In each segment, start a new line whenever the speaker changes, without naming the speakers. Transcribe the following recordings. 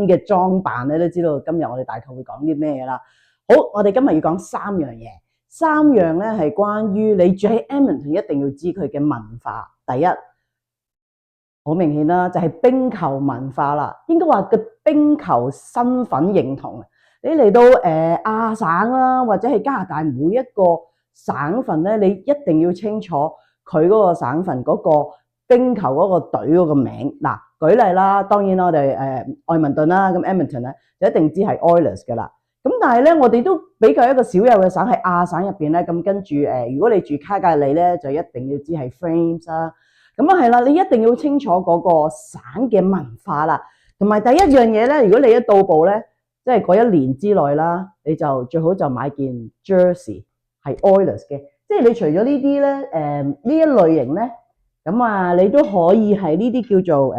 嘅裝扮咧，都知道今日我哋大概會講啲咩啦。好，我哋今日要講3樣嘢，3樣咧係關於你住喺 Edmonton 一定要知佢嘅文化。第一，好明顯啦，就係冰球文化啦，應該話個冰球身份認同。你嚟到亞省啦，或者係加拿大每一個省份咧，你一定要清楚佢嗰個省份嗰個冰球嗰個隊嗰個名。嗱，舉例啦，當然我哋愛民頓啦，咁 Edmonton 咧就一定知係 Oilers 噶啦。咁但係咧，我哋都比較一個少有嘅省喺亞省入邊咧，咁跟住如果你住卡格里咧，就一定要知係 Flames 啦。咁啊係啦，你一定要清楚嗰個省嘅文化啦，同埋第一樣嘢咧，如果你一到埗咧，即係嗰一年之內啦，你就最好就買件 jersey 係 Oilers 嘅，即係你除咗呢啲咧，呢一類型咧，咁啊你都可以係呢啲叫做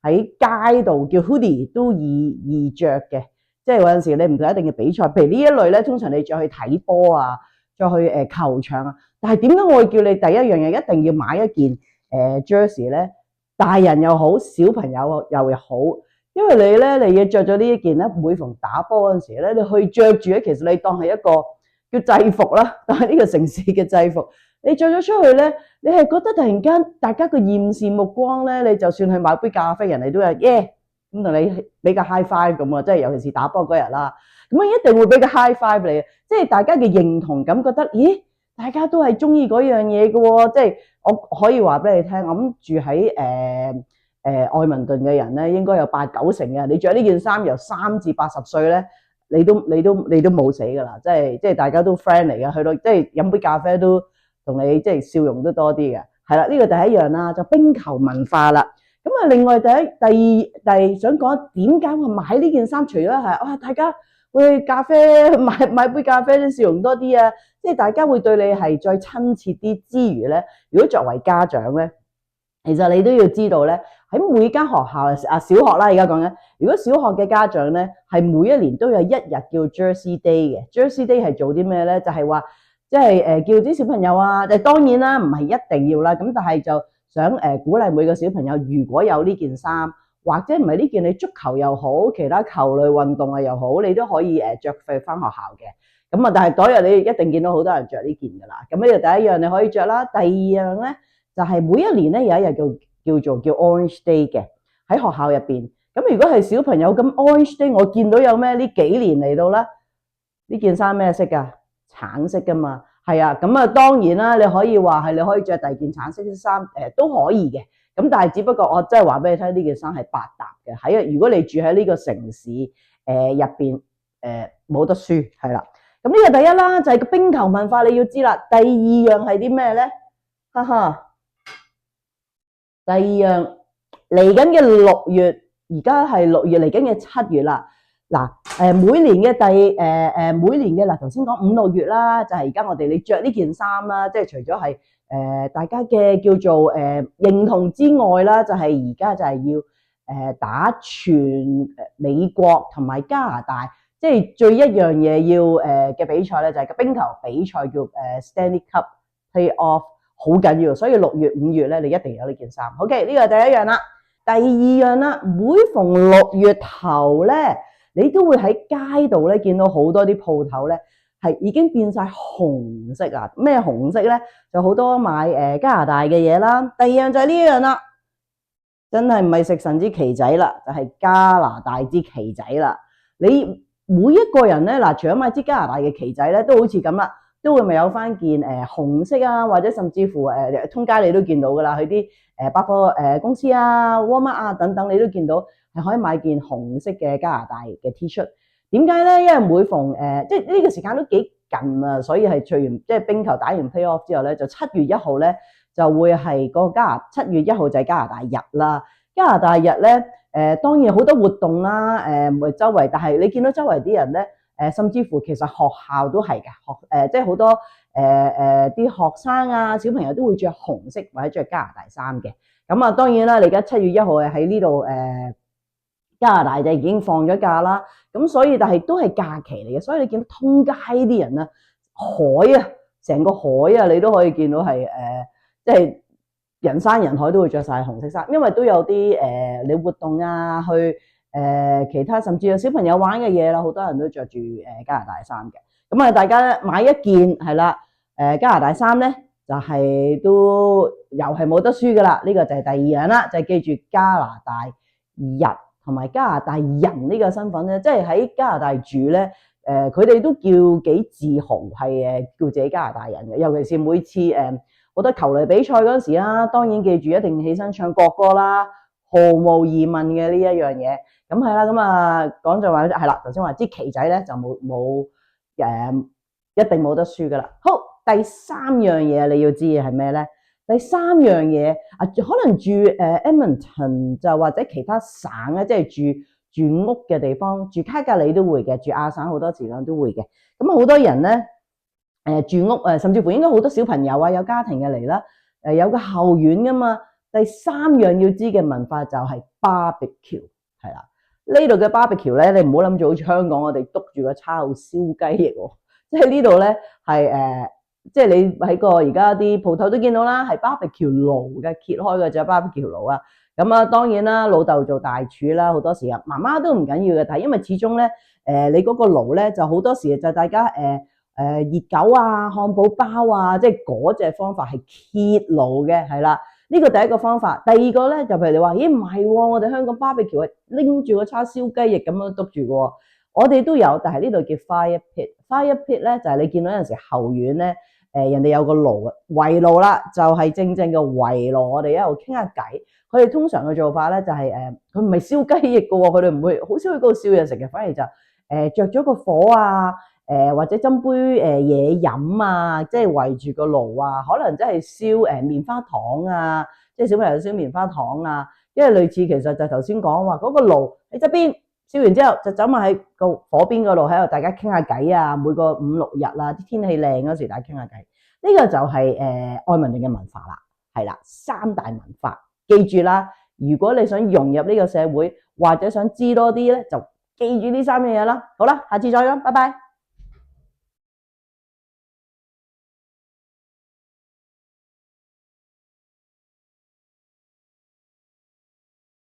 喺街度叫 hoodie 都易着嘅，即係有陣時你唔一定嘅比賽，譬如呢一類咧，通常你再去睇波啊，再去球場啊，但係點解我會叫你第一樣嘢一定要買一件jersey 咧？大人又好，小朋友又好。因為你要着咗呢一件咧，每逢打波嗰陣時咧，你去着住咧，其實你當係一個叫制服啦，當係呢個城市嘅制服。你着咗出去咧，你係覺得突然間大家個艷羨目光咧，你就算去買杯咖啡，人哋都係耶咁同你俾個 high five 咁啊！即係尤其是打波嗰日啦，咁啊一定會俾個 high five 你，即係大家嘅認同感，覺得咦，大家都係中意嗰樣嘢嘅喎，即係我可以話俾你聽，我諗住喺愛民頓嘅人咧，應該有8、9成嘅。你着呢件衫由3至80歲咧，你都冇死噶啦，即係大家都 friend 嚟嘅，去到即係飲杯咖啡都同你即係笑容都多啲嘅。係啦，呢個第一樣啦，就冰球文化啦。咁啊，另外第二想講點解我買呢件衫，除咗係哇大家會咖啡買杯咖啡啲笑容多啲啊，即係大家會對你係再親切啲之餘咧，如果作為家長咧，其實你都要知道咧，喺每間學校小學啦，而家講緊，如果小學嘅家長咧，係每一年都有一日叫 Jersey Day 嘅。Jersey Day 係做啲咩咧？就係話即係叫啲小朋友啊，當然啦，唔係一定要啦，咁但係就想鼓勵每個小朋友，如果有呢件衫，或者唔係呢件，你足球又好，其他球類運動啊又好，你都可以着佢翻學校嘅。咁啊，但係嗰日你一定見到好多人着呢件噶啦。咁呢個第一樣你可以着啦，第二樣咧。就係每一年咧有一日叫 Orange Day 嘅喺學校入邊。咁如果係小朋友咁 Orange Day，我見到有咩呢幾年嚟到啦？呢件衫咩色㗎？橙色㗎嘛，係啊。咁啊當然啦，你可以話係你可以着第二件橙色嘅衫，都可以嘅。咁但係只不過我真係話俾你聽，呢件衫係百搭嘅。喺如果你住喺呢個城市入邊冇得輸，係啦。咁呢個第一啦，就係個冰球文化你要知啦。第二樣係啲咩咧？哈哈。第二樣嚟緊嘅6月，而家係6月嚟緊嘅7月啦。嗱，每年嘅每年嘅嗱，頭先講5、6月啦，就係而家我哋你着呢件衫啦，即係除咗係大家嘅叫做認同之外啦，就係而家就係要打全美國同埋加拿大，即係最一樣嘢要嘅比賽咧，就係個冰球比賽叫Stanley Cup Playoff。好緊要，所以6月、5月咧，你一定有呢件衫。OK， 呢個係第一樣啦。第二樣啦，每逢6月頭咧，你都會喺街度咧見到好多啲鋪頭咧係已經變晒紅色啊！咩紅色咧？就好多買加拿大嘅嘢啦。第二樣就係呢樣啦，真係唔係食神之旗仔啦，就係加拿大之旗仔啦。你每一個人咧嗱，除咗買支加拿大嘅旗仔咧，都好似咁啦。都會咪有翻件紅色啊，或者甚至乎通街你都見到噶啦，去啲百貨公司啊、Walmart 啊等等，你都見到係可以買件紅色嘅加拿大嘅 T-shirt。點解咧？因為每逢即係呢個時間都幾近啊，所以係除完即係冰球打完 playoff 之後咧，就7月1號咧就會係個7月1號就係加拿大日啦。加拿大日咧當然好多活動啦，周圍，但係你見到周圍啲人咧。甚至乎其實學校都係嘅，即係好多啲學生啊小朋友都會着紅色或者着加拿大衫嘅。咁啊當然啦，你而家7月1號喺呢度加拿大就已經放咗假啦。咁所以但係都係假期嚟嘅，所以你見到通街啲人啊，海啊，成個海啊，你都可以見到係即係人山人海都會着晒紅色衫，因為都有啲你活動啊去。其他甚至有小朋友玩嘅嘢啦，好多人都着住加拿大衫嘅。咁啊，大家買一件係啦，加拿大衫咧就係都又係冇得輸噶啦。呢個就係第二樣啦，就係記住加拿大人同埋加拿大人呢個身份咧，即係喺加拿大住咧，佢哋都叫幾自豪係叫自己加拿大人嘅。尤其是每次好多球類比賽嗰時啦，當然記住一定起身唱國歌啦，毫無疑問嘅呢一樣嘢。咁係啦，咁啊講就話係啦，頭先話支旗仔咧就冇一定冇得輸噶啦。好，第三樣嘢你要知嘅係咩咧？第三樣嘢啊，可能住Edmonton 就或者其他省咧，即係住屋嘅地方，住卡格里都會嘅，住亞省好多時間都會嘅。咁好多人咧住屋甚至乎應該好多小朋友啊，有家庭嘅嚟啦，有個後院噶嘛。第三樣要知嘅文化就係 barbecue， 係啦。呢度嘅 barbecue 咧，你唔好諗住好似香港我哋篤住個叉燒雞翼喎，即係呢度咧係即係你喺個而家啲鋪頭都見到啦，係 barbecue 爐嘅，揭開嘅就 barbecue 爐啊。咁啊，當然啦，老豆做大廚啦，好多時啊，媽媽都唔緊要嘅，但係因為始終咧你嗰個爐咧就好多時就大家熱狗啊、漢堡包啊，即係嗰隻方法係揭爐嘅，係啦。呢個第一個方法，第二個咧就譬如你話，咦唔係喎，我哋香港 barbecue 係拎住個叉燒雞翼咁樣篤住嘅喎，我哋都有，但係呢度叫 fire pit。fire pit 咧就係你見到有陣時後院咧，人哋有個爐啊，圍爐啦，就係正正嘅圍爐，我哋一路傾下偈。佢哋通常嘅做法咧就係佢唔係燒雞翼嘅喎，佢哋唔會好少去嗰度燒嘢食嘅，反而就着咗個火啊。或者斟杯嘢飲啊，即係圍住個爐啊，可能真係燒棉花糖啊，即係小朋友燒棉花糖啊，因為類似其實就頭先講話嗰個爐喺側邊燒完之後，就走埋喺個火邊嗰度喺度大家傾下偈啊，每個5-6日啊，啲天氣靚嗰時大家傾下偈，呢個就係愛民地嘅文化啦，係啦，3大文化，記住啦，如果你想融入呢個社會或者想知多啲咧，就記住呢3樣嘢啦。好啦，下次再講，拜拜。